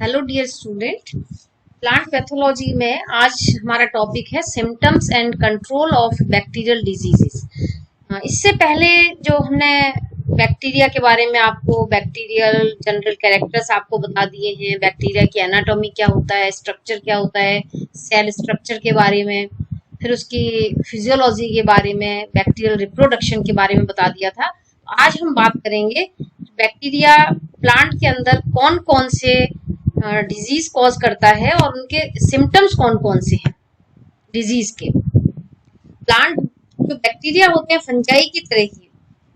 Hello dear student, plant pathology में आज हमारा टॉपिक है symptoms and control of bacterial diseases. इससे पहले जो हमने बैक्टीरिया के बारे में आपको बैक्टीरियल जनरल कैरेक्टर्स आपको बता दिए हैं, बैक्टीरिया की एनाटॉमी क्या होता है, स्ट्रक्चर क्या होता है, सेल स्ट्रक्चर के बारे में, फिर उसकी फिजियोलॉजी के बारे में, बैक्टीरियल रिप्रोडक्शन के बारे में बता दिया था। आज हम बात करेंगे बैक्टीरिया प्लांट के अंदर कौन कौन से डिजीज कॉज करता है और उनके सिम्टम्स कौन कौन से हैं डिजीज के। प्लांट जो बैक्टीरिया होते हैं फंजाई की तरह ही,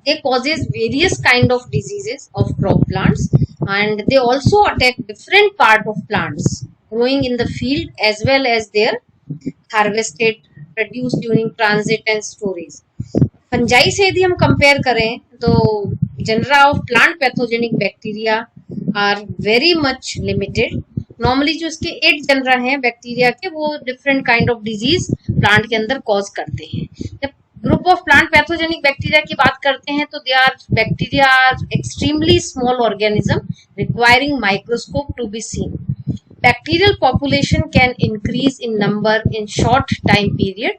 they causes various kind of diseases of crop plants and they also attack different part of plants growing in the field as well as their harvested produce during transit and storage. Fungi से यदि हम compare करें तो genera of plant pathogenic bacteria are very much limited. Normally जो इसके 8 genera हैं bacteria के, वो different kind of disease plant के अंदर कॉज करते हैं। जब group of plant pathogenic bacteria की बात करते हैं तो they are bacteria are extremely small organism requiring microscope to be seen. Bacterial population can increase in number in short time period.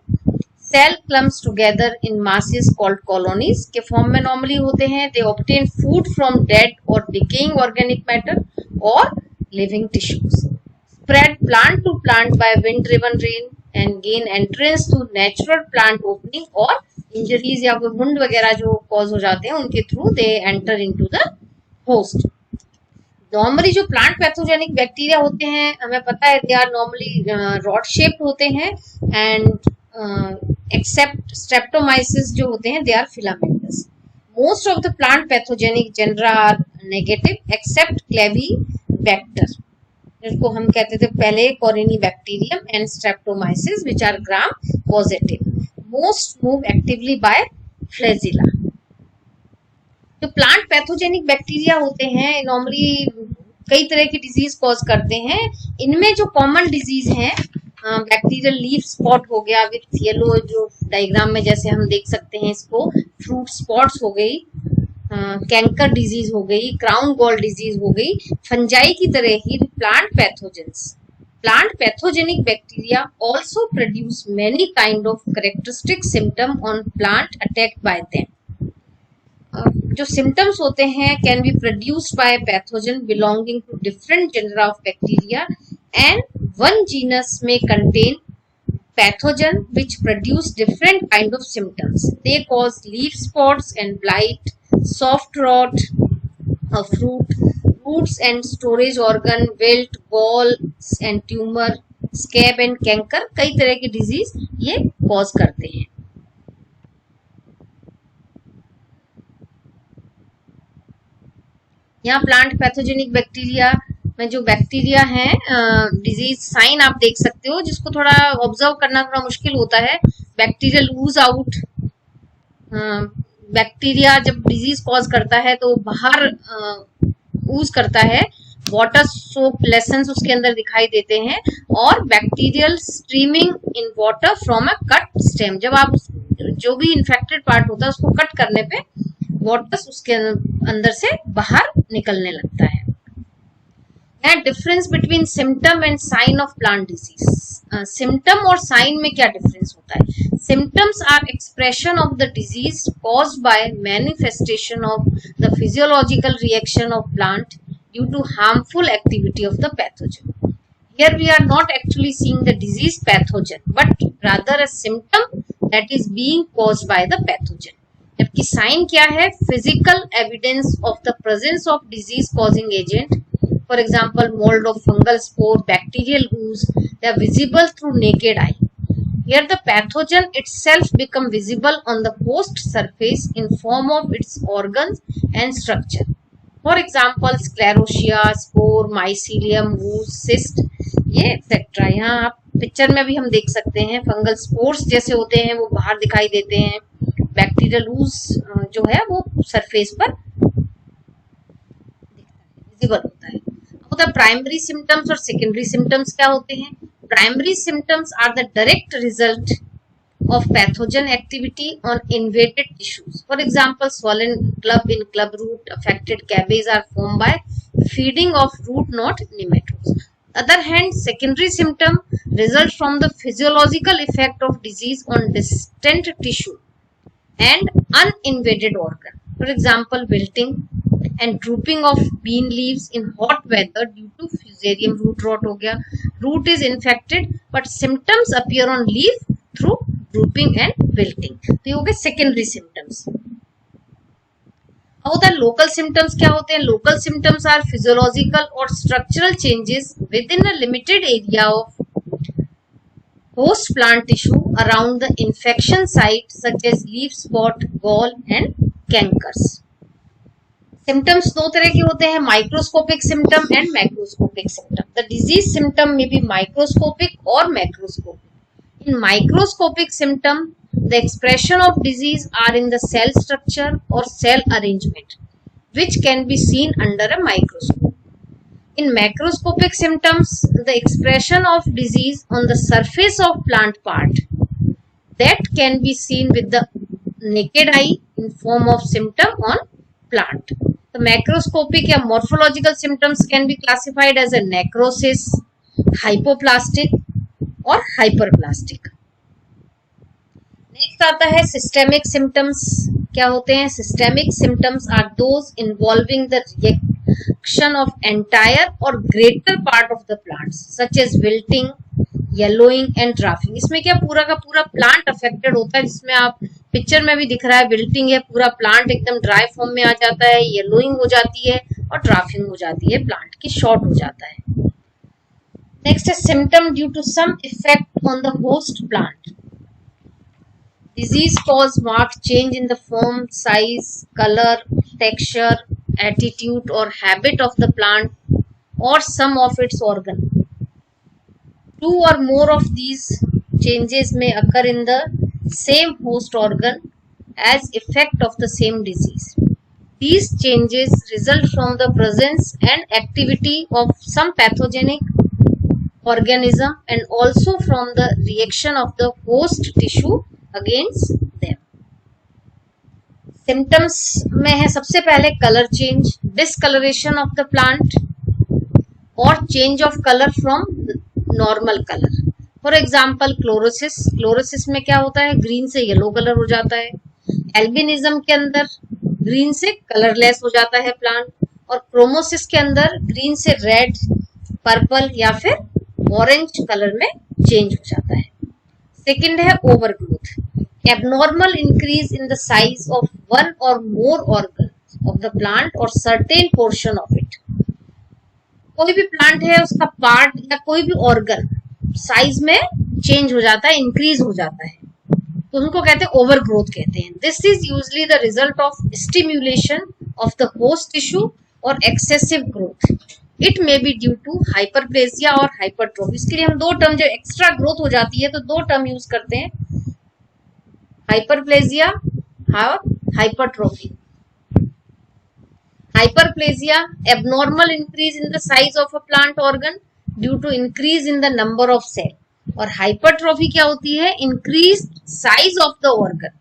Cell clumps together in masses called colonies के form में normally होते हैं। They obtain food from dead और decaying organic matter और living tissues. Spread plant to plant by wind driven rain and gain entrance to natural plant opening और injuries या wound वगैरह जो कॉज हो जाते हैं उनके through they enter into the host. Normally जो प्लांट पैथोजेनिक बैक्टीरिया होते हैं हमें पता है they are normally rod shaped होते हैं एंड except streptomyces जो होते हैं they are filamentous. Most of the plant pathogenic genera are negative except Clavibacter जिसको हम कहते थे पहले Corynebacterium and Streptomyces which are gram positive. Most move actively by flagella. जो प्लांट पैथोजेनिक बैक्टीरिया होते हैं नॉर्मली कई तरह की डिजीज कॉज करते हैं। इनमें जो कॉमन डिजीज हैं बैक्टीरियल लीफ स्पॉट हो गया विथ येलो, जो डायग्राम में जैसे हम देख सकते हैं इसको, फ्रूट स्पॉट्स हो गई, कैंकर डिजीज हो गई, क्राउन गॉल डिजीज हो गई। फंजाई की तरह ही plant pathogenic bacteria also produce many kind of characteristic symptom on plant attacked by them. जो सिम्टम्स होते हैं can be produced by pathogen belonging to different genera of bacteria and one genus may contain pathogen which produce different kind of symptoms. They cause leaf spots and blight, soft rot of fruit, roots and storage organ, wilt, galls and tumor, scab and canker. कई तरह की disease ये cause करते हैं। यहाँ plant pathogenic bacteria में जो bacteria हैं डिजीज साइन आप देख सकते हो, जिसको थोड़ा ऑब्जर्व करना थोड़ा मुश्किल होता है। बैक्टीरियल ऊज आउट, बैक्टीरिया जब डिजीज कॉज करता है तो बाहर ऊज करता है, वाटर सोप लेसन्स उसके अंदर दिखाई देते हैं, और bacterial streaming in water from a cut stem. जब आप जो भी इन्फेक्टेड पार्ट होता है उसको कट करने पे वाटर उसके अंदर से बाहर निकलने लगता है। Difference between symptom and sign of plant disease. Symptom और साइन में क्या डिफरेंस होता है? Symptoms are expression of the disease caused by manifestation of the physiological reaction of plant due to harmful activity of the pathogen. Here we are not actually seeing the disease pathogen but rather a symptom that is being caused by the pathogen. जबकि sign क्या है? Physical evidence of the presence of disease causing agent, for example mold of fungal spore, bacterial ooze, they are visible through naked eye. Here the pathogen itself become visible on the host surface in form of its organs and structure. For example sclerotia, spore, mycelium, ooze, cyst, ये etcetera. यहाँ आप picture में भी हम देख सकते हैं fungal spores जैसे होते हैं वो बाहर दिखाई देते हैं, बैक्टीरियल ooze जो है वो सरफेस पर विजिबल होता है। The primary symptoms और secondary symptoms क्या होते हैं? Primary symptoms are the direct result of pathogen activity on invaded tissues. For example, swollen club in club root, affected cabbage are formed by feeding of root knot nematodes. Other hand, secondary symptom result from the physiological effect of disease on distant tissue and uninvaded organ. For example, wilting and drooping of bean leaves in hot weather due to fusarium root rot हो गया. Root is infected but symptoms appear on leaf through drooping and wilting. तो ये हो गए secondary symptoms. अब होता है local symptoms. क्या होते हैं? Local symptoms are physiological or structural changes within a limited area of host plant tissue around the infection site such as leaf spot, gall and cankers. Symptoms दो तरह के होते हैं, microscopic symptom and macroscopic symptom. The disease symptom may be microscopic or macroscopic. In microscopic symptom, the expression of disease are in the cell structure or cell arrangement, which can be seen under a microscope. In macroscopic symptoms, the expression of disease on the surface of plant part that can be seen with the naked eye in form of symptom on plant. The macroscopic या morphological symptoms can be classified as a necrosis, hypoplastic और hyperplastic. Next आता है systemic symptoms. क्या होते हैं? Systemic symptoms are those involving the reaction of entire or greater part of the plants such as wilting, yellowing and drafting. इसमें क्या पूरा का पूरा प्लांट अफेक्टेड होता है, जिसमें आप पिक्चर में भी दिख रहा है विल्टिंग है, पूरा प्लांट एकदम ड्राई फॉर्म में आ जाता है, येलोइंग हो जाती है और ड्राफ्टिंग हो जाती है, प्लांट की शॉर्ट हो जाता है. नेक्स्ट है symptom due to some effect on the host plant. Disease cause marked change in the form, size, color, texture, attitude or habit of the plant or some of its organ. Two or more of these changes may occur in the same host organ as effect of the same disease. These changes result from the presence and activity of some pathogenic organism and also from the reaction of the host tissue against them. Symptoms में है सबसे पहले color change, discoloration of the plant और change of color from normal color. For example, chlorosis. Chlorosis में क्या होता है? green से yellow color हो जाता है. Albinism के अंदर green से colorless हो जाता है plant और chromosis के अंदर green से red, purple या फिर orange color में change हो जाता है. Second है overgrowth. Abnormal increase in the size of one or more organs of the plant or certain portion of it. कोई भी प्लांट है उसका पार्ट या कोई भी ऑर्गन साइज में चेंज हो जाता है, इंक्रीज हो जाता है, तो उनको कहते हैं ओवरग्रोथ कहते हैं. This is usually the result of stimulation of the host tissue or excessive growth. It may be due to hyperplasia or hypertrophy. इसके लिए हम दो टर्म, जब एक्स्ट्रा ग्रोथ हो जाती है तो दो टर्म यूज करते हैं, hyperplasia or hypertrophy. Hyperplasia, abnormal increase in the size of a plant organ due to increase in the number of cell. और hypertrophy क्या होती है? Increased size of the organ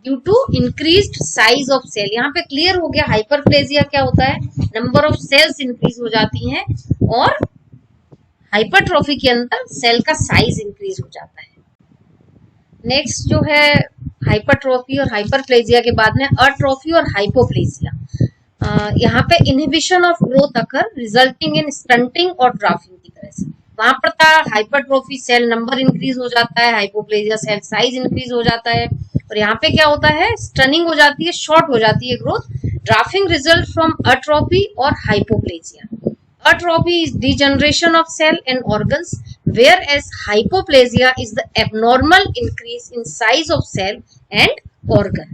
due to increased size of cell. यहाँ पे clear हो गया hyperplasia क्या होता है? नंबर ऑफ सेल्स इंक्रीज हो जाती हैं और hypertrophy के अंदर सेल का साइज इंक्रीज हो जाता है. नेक्स्ट जो है हाइपरट्रोफी और हाइपरप्लेजिया के बाद में अट्रोफी और हाइपोप्लेजिया. यहाँ पे inhibition of growth occur resulting in stunting और ड्राफ्टिंग की तरह से. वहां पर था हाइपरट्रोफी सेल नंबर इंक्रीज हो जाता है, हाइपोप्लेजिया सेल साइज इंक्रीज हो जाता है, और यहाँ पे क्या होता है? स्टनिंग हो जाती है, शॉर्ट हो जाती है growth. Drafting result from atrophy और hypoplasia. Atrophy is degeneration of cell and organs, whereas hypoplasia is the abnormal increase in size of cell and organ.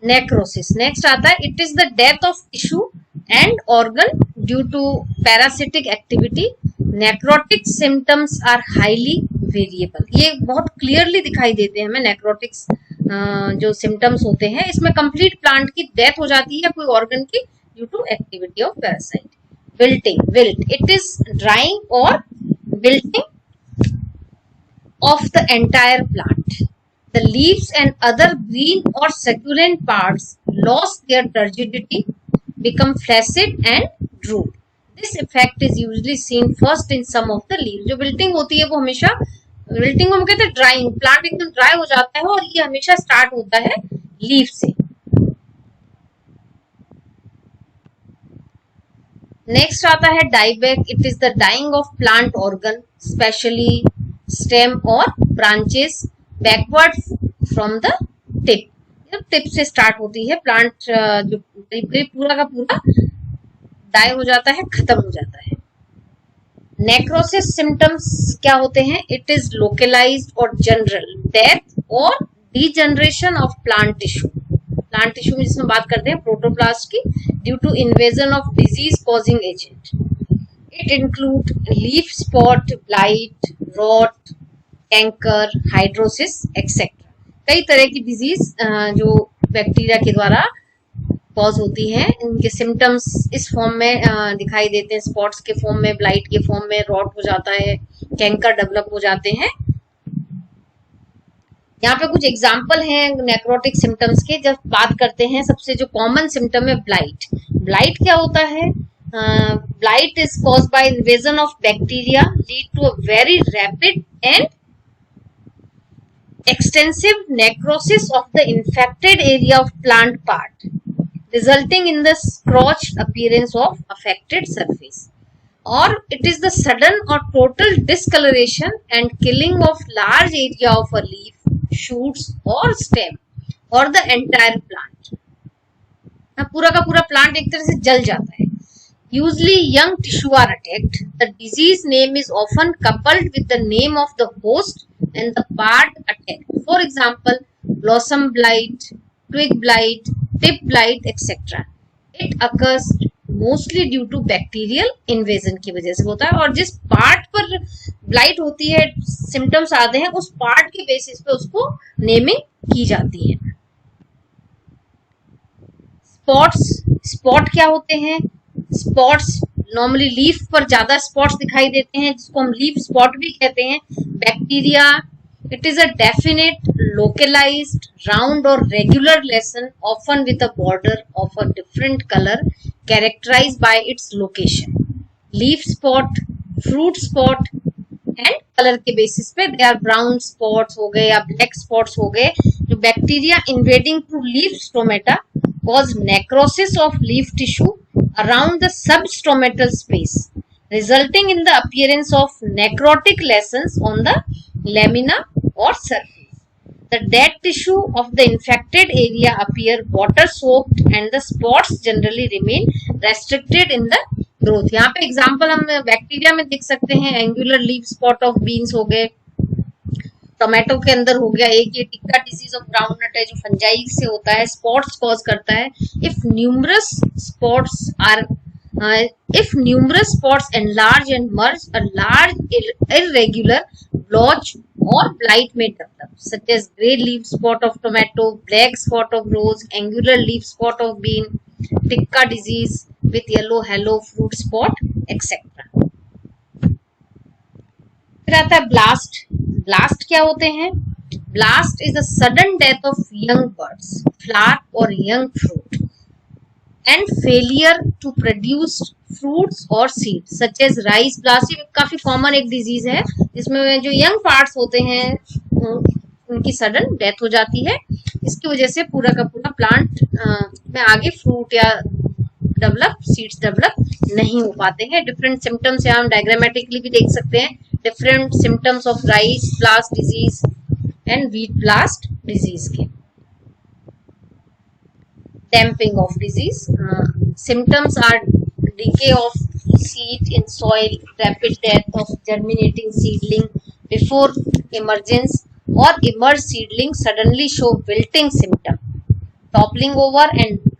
Necrosis. Next आता है, it is the death of tissue and organ due to parasitic activity. Necrotic symptoms are highly variable. ये बहुत clearly दिखाई देते हैं हमें necrotics जो symptoms होते हैं. इसमें कंप्लीट प्लांट की डेथ हो जाती है कोई ऑर्गन की due to activity of parasite. Wilting. Wilt, it is drying or wilting of the entire plant. The leaves and other green or succulent parts lost their turgidity, become flaccid and droop. This effect is usually seen first in some of the leaves. जो wilting होती है वो हमेशा wilting को हम कहते हैं drawing, plant एकदम ड्राई हो जाता है और ये हमेशा स्टार्ट होता है लीफ से. नेक्स्ट आता है dieback. It is the dying of plant organ specially stem or branches backward from the tip. Tip से स्टार्ट होती है प्लांट, जो पूरा का पूरा डाई हो जाता है, खत्म हो जाता है. नेक्रोसिस सिम्टम्स क्या होते हैं? इट इज लोकलाइज्ड और जनरल डेथ और degeneration of plant tissue. Plant tissue में जिसमें बात करते हैं प्रोटोप्लास्ट की, due to invasion of disease causing agent. It include leaf spot, blight, rot, canker, hydrosis etcetera. कई तरह की डिजीज जो बैक्टीरिया के द्वारा कॉज होती हैं, इनके सिम्टम्स इस फॉर्म में दिखाई देते हैं, स्पॉट्स के फॉर्म में, ब्लाइट के फॉर्म में, रॉट हो जाता है, कैंकर डेवलप हो जाते हैं. यहाँ पे कुछ एग्जाम्पल हैं नेक्रोटिक सिम्टम्स के. जब बात करते हैं, सबसे जो कॉमन सिम्टम है ब्लाइट. ब्लाइट क्या होता है? Blight is caused by invasion of bacteria, lead to a very rapid and extensive necrosis of the infected area of plant part, resulting in the scorched appearance of affected surface. Or it is the sudden or total discoloration and killing of large area of a leaf, shoots or stem or the entire plant. पूरा का पूरा plant एक तरह से जल जाता है. Usually young tissue are attacked. The disease name is often coupled with the name of the host and the part attacked. For example, blossom blight, twig blight, tip blight, etc. It occurs mostly due to bacterial invasion की वजह से होता है. और जिस part पर blight होती है, सिम्टम्स आते हैं, उस पार्ट के बेसिस पे उसको नेमिंग की जाती है. स्पॉट्स. स्पॉट क्या होते हैं? स्पॉट्स नॉर्मली लीफ पर ज्यादा स्पॉट्स दिखाई देते हैं, जिसको हम लीफ स्पॉट भी कहते हैं. Bacteria. It is a definite localized round or regular lesion, often with a border of a different color characterized by its location. Leaf spot, fruit spot and color के basis पे they are brown spots हो गए या black spots हो गए. जो bacteria invading through leaf stomata cause necrosis of leaf tissue around the substomatal space, resulting in the appearance of necrotic lesions on the lamina or surface. The dead tissue of the infected area appear water soaked and the spots generally remain restricted in the growth. यहाँ पे example हम bacteria में देख सकते हैं. Angular leaf spot of beans हो गए, tomato के अंदर हो गया. एक ये टिक्का डिजीज ऑफ ग्राउंडनट है जो फंजाई से होता है, स्पॉट्स कॉज करता है. If numerous spots enlarge and merge, a large irregular blotch or blight may develop, such as grey leaf spot of tomato, black spot of rose, angular leaf spot of bean, ticka disease with yellow halo fruit spot, etc. फिर आता है blast. Blast क्या होते हैं? Blast is the sudden death of young buds, flower or young fruit and failure to produce fruits or seeds such as rice blast. ये काफी common एक disease है जिसमें जो यंग पार्ट्स होते हैं उनकी सडन डेथ हो जाती है. इसकी वजह से पूरा का पूरा प्लांट में आगे फ्रूट या डेवलप, सीड्स डेवलप नहीं हो पाते हैं. डिफरेंट सिम्टम्स हम डायग्रामेटिकली भी देख सकते हैं. Different symptoms of rice blast disease and wheat blast disease के. Damping of disease. Symptoms are decay of seed in soil, rapid death of germinating seedling before emergence, or emerged seedling suddenly show wilting symptom, toppling over and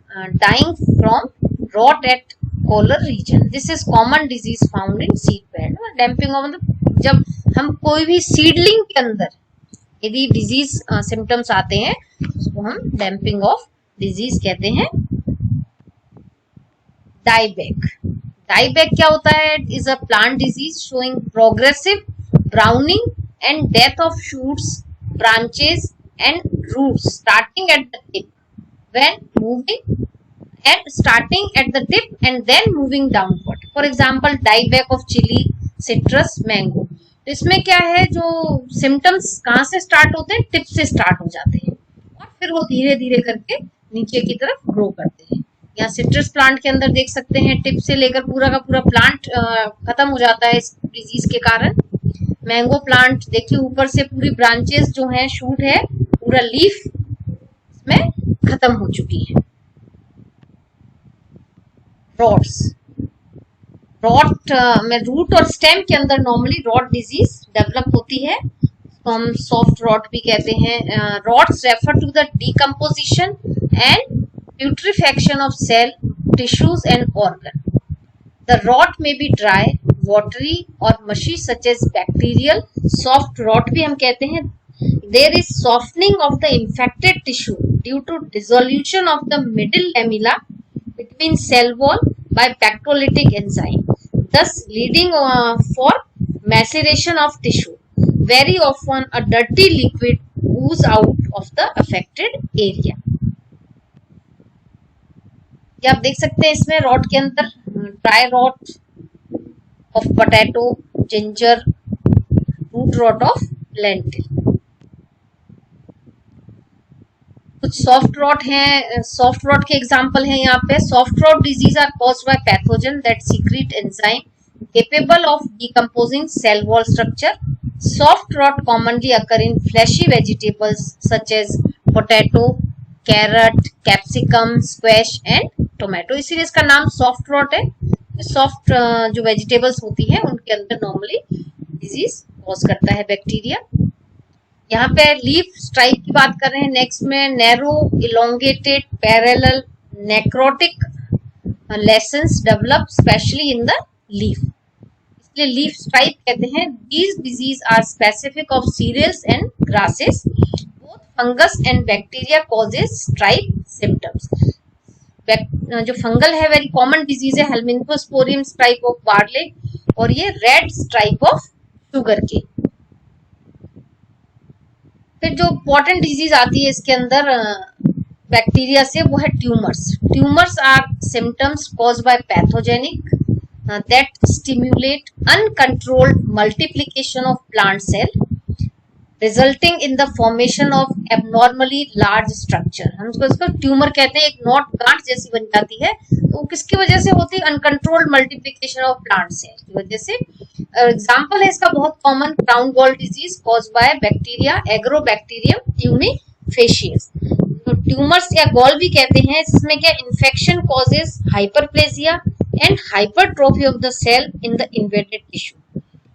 dying from rot at collar region. This is common disease found in seed bed. Damping of मतलब जब हम कोई भी seedling के अंदर यदि disease symptoms आते हैं उसको हम damping of डिजीज कहते हैं. डाइबैक. डाइबैक क्या होता है? Is a plant disease showing progressive browning and death of shoots, branches and roots starting at the tip when moving and starting at the tip and then moving downward. For example, dieback of chili, citrus, mango. तो इसमें क्या है, जो symptoms कहाँ से start होते हैं, tip से स्टार्ट हो जाते हैं और फिर वो धीरे धीरे करके नीचे की तरफ ग्रो करते हैं। यहाँ सिट्रस प्लांट के अंदर देख सकते हैं टिप से लेकर पूरा का पूरा प्लांट खत्म हो जाता है इस डिजीज के कारण। मैंगो प्लांट देखिए ऊपर से पूरी ब्रांचेस जो है, शूट है, पूरा लीफ इसमें खत्म हो चुकी है। रॉट्स, रॉट में रूट और स्टेम के अंदर नॉर्मली रॉट डिजीज डेवलप होती है, तो हम सॉफ्ट रॉट भी कहते हैं। Rots refer to the decomposition and putrefaction of cell, tissues and organ. The rot may be dry, watery or mushy such as bacterial. Soft rot भी हम कहते हैं। There is softening of the infected tissue due to dissolution of the middle lamella between cell wall by bacteriolytic enzyme, thus leading for maceration of tissue. Very often a dirty liquid ooze out of the affected area. ये आप देख सकते हैं इसमें rot के अंदर dry rot of potato, ginger, root rot of lentil. कुछ soft rot हैं, सॉफ्ट रॉट के एग्जांपल हैं यहाँ पे। Soft rot disease are caused by pathogen that secrete enzyme capable of decomposing cell wall structure. Soft rot commonly occur in fleshy vegetables such as potato, carrot, capsicum, squash and tomato. इसीलिए इसका नाम soft rot है। Soft जो vegetables होती है उनके अंदर normally disease cause करता है बैक्टीरिया। यहाँ पे लीफ स्ट्राइक की बात कर रहे हैं। नेक्स्ट में narrow, elongated, parallel, necrotic lesions develop specially in the leaf, इसलिए लीफ स्ट्राइक कहते हैं। These disease are specific of cereals and grasses. Both fungus and bacteria causes streak symptoms. जो फंगल है वेरी कॉमन डिजीज है, helminthosporium strike off barley, और ये red strike off sugar के। फिर जो इंपॉर्टेंट डिजीज आती है इसके अंदर बैक्टीरिया से, वो है tumours. Tumours are symptoms caused by pathogenic that stimulate uncontrolled multiplication of plant cell, resulting in the formation of abnormally large structure. हम इसको ट्यूमर कहते हैं। एक नोट गांठ जैसी बन जाती है, तो किसकी वजह से होती है? Uncontrolled multiplication of plant cell की वजह से। एग्जाम्पल है इसका बहुत common, crown gall disease caused by bacteria agrobacterium tumefaciens. Tumours या गॉल भी कहते हैं, इसमें क्या infection causes hyperplasia and hypertrophy of the cell in the invaded tissue,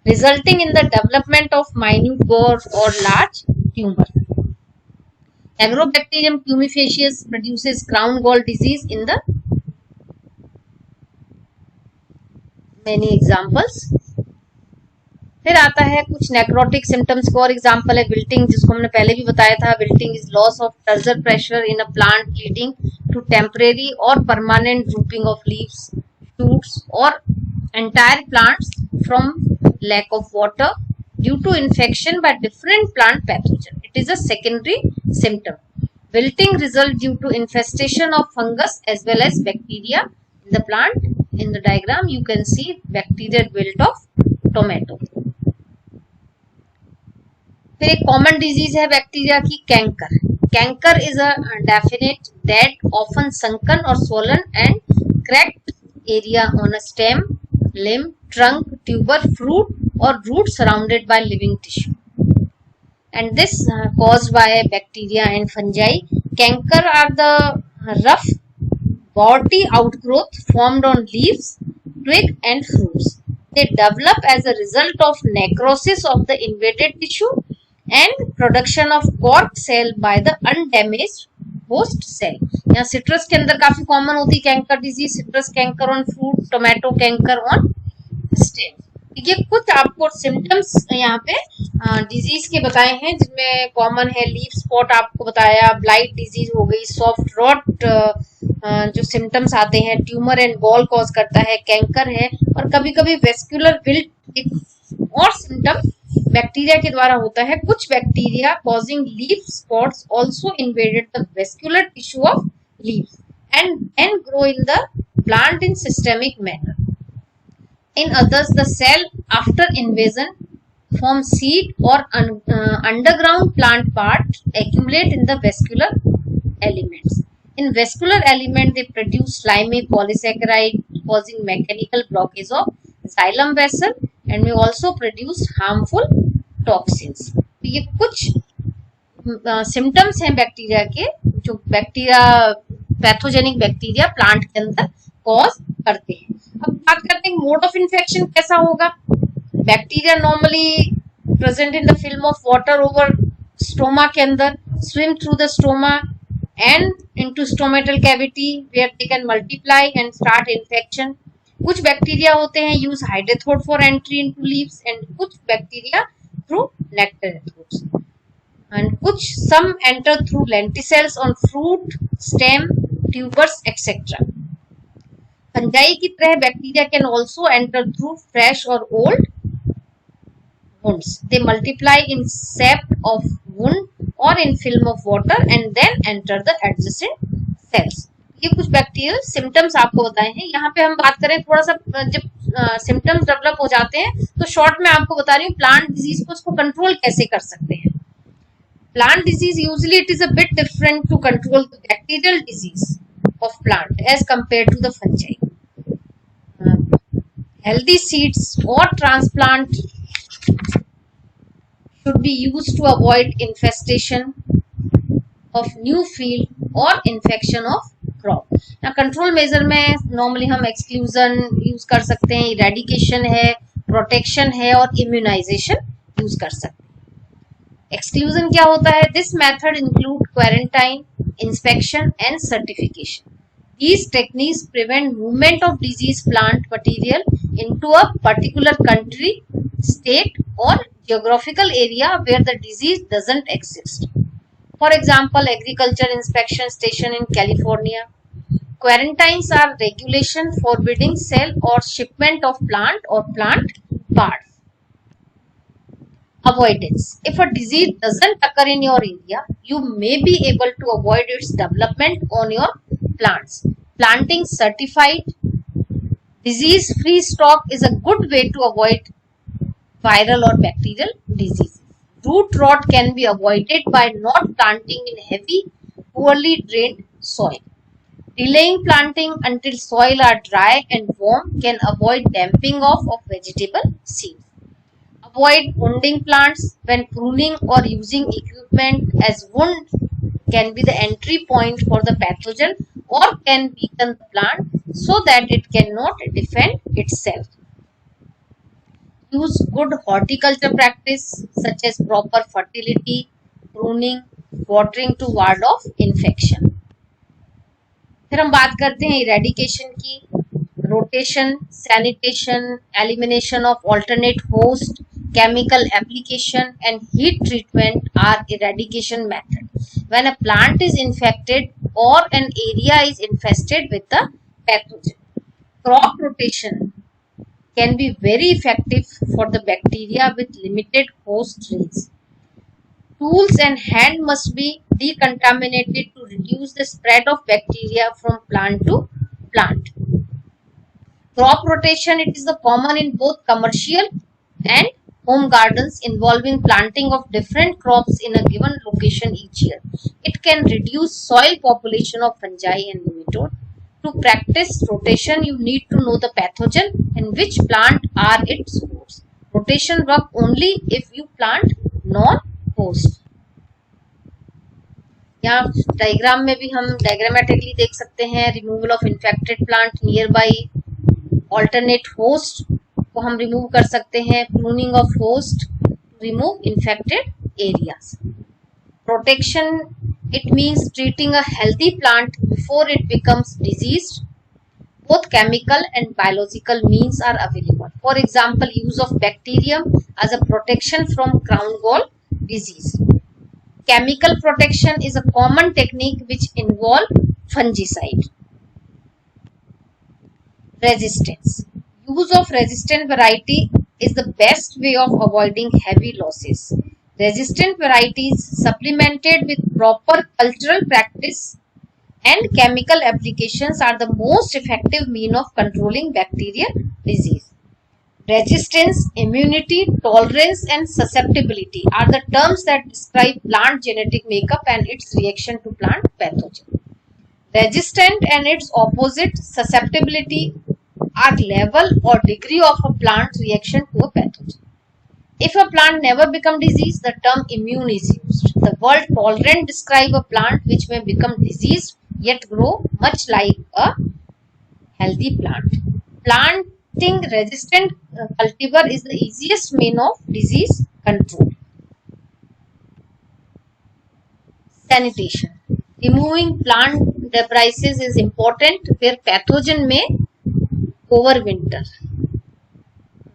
resulting in the development of minute bore or large tumor. Agrobacterium tumefacius produces crown gall disease in the many examples. फिर आता है कुछ necrotic symptoms का और example है wilting, जिसको हमने पहले भी बताया था। Wilting is loss of turgor pressure in a plant leading to temporary or permanent drooping of leaves, shoots or entire plants from lack of water due to infection by different plant pathogen. It is a secondary symptom. Wilting result due to infestation of fungus as well as bacteria in the plant. In the diagram you can see bacterial wilt of tomato. फिर एक common disease है bacteria की, canker. Canker is a definite dead often sunken or swollen and cracked area on a stem, limb, trunk, tuber, fruit or root surrounded by living tissue, and this caused by bacteria and fungi. Canker are the rough warty outgrowth formed on leaves, twig and fruits. They develop as a result of necrosis of the invaded tissue and production of cork cell by the undamaged host cell. यहाँ citrus के अंदर काफी common होती है canker disease, citrus canker on fruit, tomato canker on stem. ये कुछ आपको symptoms यहाँ पे डिजीज के बताए हैं, जिनमें कॉमन है लीफ स्पॉट आपको बताया, ब्लाइट डिजीज हो गई, सॉफ्ट रॉट जो सिम्टम्स आते हैं, ट्यूमर एंड गॉल कॉज करता है, कैंकर है, और कभी कभी वेस्कुलर विल्ट एक और सिम्टम बैक्टीरिया के द्वारा होता है. कुछ bacteria causing leaf spots also invaded the vascular tissue of leaves and then grow in the plant in systemic manner. In others, the cell after invasion form seed or underground plant part accumulate in the vascular elements. In vascular element, they produce slimy polysaccharide causing mechanical blockage of xylem vessel and may also produce harmful toxins. तो ये कुछ symptoms हैं bacteria के, जो bacteria pathogenic bacteria plant के अंदर cause करते हैं. अब बात करते हैं मोड ऑफ इन्फेक्शन कैसा होगा. Bacteria normally present in the film of water over stoma के अंदर, swim through the stoma and into stomatal cavity where they can multiply and start infection. कुछ बैक्टीरिया होते हैं use hydrothode for entry into leaves and कुछ bacteria through nectarithodes and कुछ some enter through lenticels on fruit, stem, tubers etc. Fungi की तरह bacteria can also enter through fresh or old wounds. They multiply in sap of wound or in film of water and then enter the adjacent cells. ये कुछ bacterial symptoms आपको बताए हैं. यहाँ पे हम बात करें थोड़ा सा, जब सिम्टम्स डेवलप हो जाते हैं तो शॉर्ट में आपको बता रही हूँ प्लांट डिजीज को उसको कंट्रोल कैसे कर सकते हैं. Plant disease usually it is a bit different to control the bacterial disease of plant as compare to the fungi. Healthy seeds और transplant should be used to avoid infestation of new field or infection of crop. Now control measure में normally हम exclusion use कर सकते हैं, eradication है, protection है और immunization use कर सकते हैं. Exclusion क्या होता है? This method include quarantine, inspection and certification. These techniques prevent movement of disease plant material into a particular country, state or geographical area where the disease doesn't exist. For example, agriculture inspection station in California. Quarantines are regulation forbidding sale or shipment of plant or plant parts. Avoidance. If a disease doesn't occur in your area, you may be able to avoid its development on your plants. Planting certified disease-free stock is a good way to avoid viral or bacterial diseases. Root rot can be avoided by not planting in heavy, poorly drained soil. Delaying planting until soil are dry and warm can avoid damping off of vegetable seeds. Avoid wounding plants when pruning or using equipment, as wound can be the entry point for the pathogen or can weaken the plant so that it cannot defend itself. Use good horticulture practice such as proper fertility, pruning, watering to ward off infection. फिर हम बात करते हैं eradication की. Rotation, sanitation, elimination of alternate host, chemical application and heat treatment are eradication methods when a plant is infected or an area is infested with the pathogen. Crop rotation can be very effective for the bacteria with limited host range. Tools and hand must be decontaminated to reduce the spread of bacteria from plant to plant. Crop rotation, it is the common in both commercial and home gardens involving planting of different crops in a given location each year. It can reduce soil population of fungi and nematode. To practice rotation, you need to know the pathogen and which plant are its hosts. Rotation work only if you plant non-host. यहाँ diagram में भी हम diagrammatically देख सकते हैं removal of infected plant near by, alternate host को हम remove कर सकते हैं, pruning of host, remove infected areas. Protection, it means treating a healthy plant before it becomes diseased. Both chemical and biological means are available. For example, use of bacterium as a protection from crown gall disease. Chemical protection is a common technique which involve fungicide. Resistance. Use of resistant variety is the best way of avoiding heavy losses. Resistant varieties supplemented with proper cultural practice and chemical applications are the most effective mean of controlling bacterial disease. Resistance, immunity, tolerance, and susceptibility are the terms that describe plant genetic makeup and its reaction to plant pathogen. Resistant and its opposite, susceptibility, are level or degree of a plant reaction to a pathogen. If a plant never become diseased, the term immune is used. The word tolerant describe a plant which may become diseased yet grow much like a healthy plant. Planting resistant cultivar is the easiest mean of disease control. Sanitation. Removing plant debris is important where pathogen may overwinter.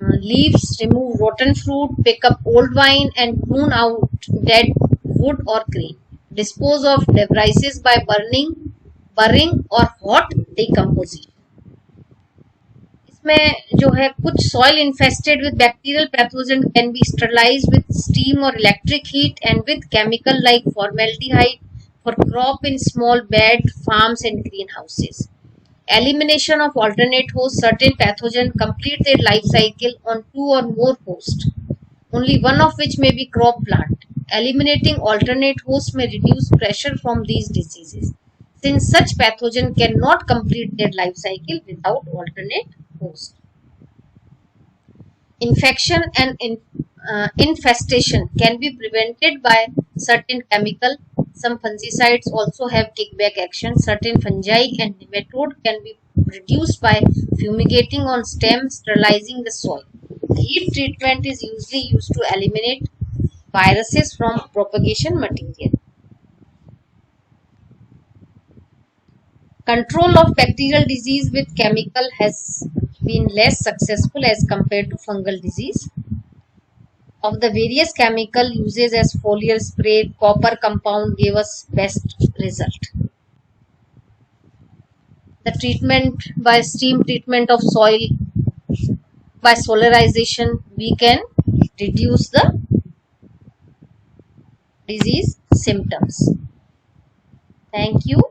Leaves, remove rotten fruit, pick up old wine and prune out dead wood or grain. Dispose of debris by burning or hot decomposition. इसमें जो है कुछ soil infested with bacterial pathogen can be sterilized with steam or electric heat and with chemical like formaldehyde for crop in small bed farms and greenhouses. Elimination of alternate hosts. Certain pathogens complete their life cycle on two or more hosts, only one of which may be crop plant. Eliminating alternate hosts may reduce pressure from these diseases, since such pathogen cannot complete their life cycle without alternate host. Infection and infestation can be prevented by certain chemical. Some fungicides also have kickback action. Certain fungi and nematode can be reduced by fumigating on stems, sterilizing the soil. Heat treatment is usually used to eliminate viruses from propagation material. Control of bacterial disease with chemical has been less successful as compared to fungal disease. Of the various chemical uses as foliar spray, copper compound gave us best result. The treatment by steam treatment of soil by solarization, we can reduce the disease symptoms. Thank you.